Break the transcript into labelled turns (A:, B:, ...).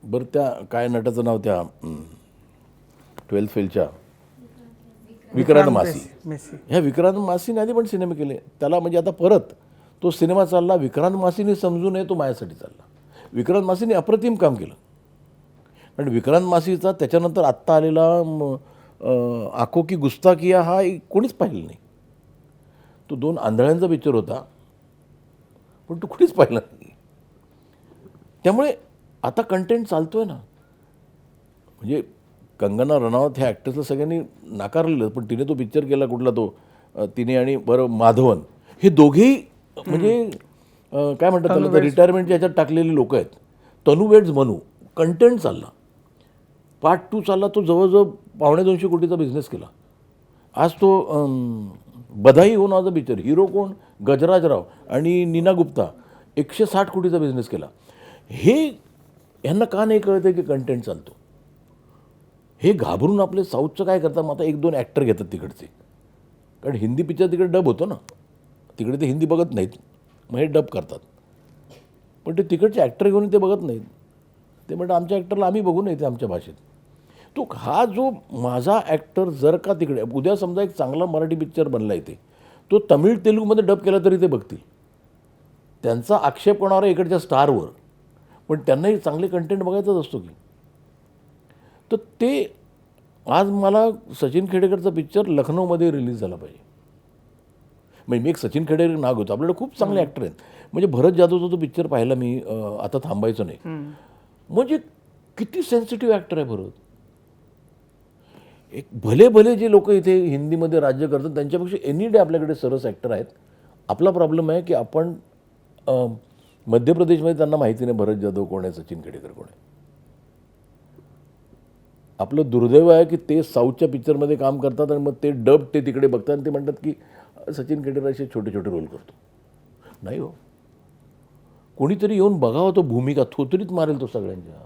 A: बरं त्या काय नटाचं नाव त्या 12th फेलच्या विक्रांत मासी.
B: मेसी.
A: ह्या विक्रांत मासीने आधी पण सिनेमे केले. त्याला म्हणजे आता परत तो सिनेमा चालला, विक्रांत मासीने समजू नये तो माझ्यासाठी चालला. विक्रांत मासीने अप्रतिम काम केलं. कारण विक्रांत मासीचा त्याच्यानंतर आत्ता आलेला आंखों की गुस्ताखिया हा कोणीच पाहिलं नाही. तो 2 आंधळ्यांचा पिक्चर होता, पण तो कुणीच पाहिला नाही. त्यामुळे आता कंटेंट चालतोय ना. म्हणजे कंगना रनौत ह्या ॲक्ट्रेसला सगळ्यांनी नाकारलेलं, पण तिने तो पिक्चर केला कुठला तो तिने आणि बरं माधवन, हे दोघेही म्हणजे काय म्हणतात त्याला तर रिटायरमेंटच्या ह्याच्यात टाकलेले लोक आहेत. तनू वेड्स मनू कंटेंट चालला, पार्ट 2 चालला, तो जवळजवळ 250 कोटीचा बिझनेस केला. आज तो बधाई हो नावाचा पिक्चर, हिरो कोण गजराज राव आणि नीना गुप्ता, 160 कोटीचा बिझनेस केला. हे ह्यांना का नाही कळतं की कंटेंट चालतो. हे घाबरून आपले साऊथचं काय करतात, मग आता 1-2 ॲक्टर घेतात तिकडचे, कारण हिंदी पिक्चर तिकडे डब होतो ना, तिकडे ते हिंदी बघत नाहीत, मग हे डब करतात. पण ते तिकडचे ॲक्टर घेऊन ते बघत नाहीत. ते म्हणतात आमच्या ॲक्टरला आम्ही बघू नये ते आमच्या भाषेत. तो हा जो माझा ॲक्टर जर का तिकडे उद्या समजा एक चांगला मराठी पिक्चर बनला इथे, तो तमिळ तेलुगूमध्ये डब केला तरी ते बघतील. त्यांचा आक्षेप होणार आहे इकडच्या स्टारवर, पण त्यांनाही चांगले कंटेंट बघायचाच असतो की. तर ते आज मला सचिन खेडेकरचा पिक्चर लखनौमध्ये रिलीज झाला पाहिजे. म्हणजे मी एक सचिन खेडेकर नाव घेतो, आपल्याकडे खूप चांगले ॲक्टर आहेत. म्हणजे भरत जाधवचा तो पिक्चर पाहिला मी, आता थांबायचं नाही. म्हणजे किती सेन्सिटिव्ह ॲक्टर आहे भरत. एक भले भले जे लोक इथे हिंदीमध्ये राज्य करतात त्यांच्यापेक्षा एनी डे आपल्याकडे सरस ॲक्टर आहेत. आपला प्रॉब्लेम आहे की आपण मध्य प्रदेशमध्ये त्यांना माहिती नाही भरत जाधव कोण आहे, सचिन खेडेकर कोण आहे. आपलं दुर्दैव आहे की ते साऊथच्या पिक्चरमध्ये काम करतात आणि मग ते डब ते तिकडे बघतात आणि ते म्हणतात की सचिन खेडेकर असे छोटे छोटे रोल करतो. नाही हो, कोणीतरी येऊन बघावं, तो भूमिका थोतरीत मारेल तो सगळ्यांच्या.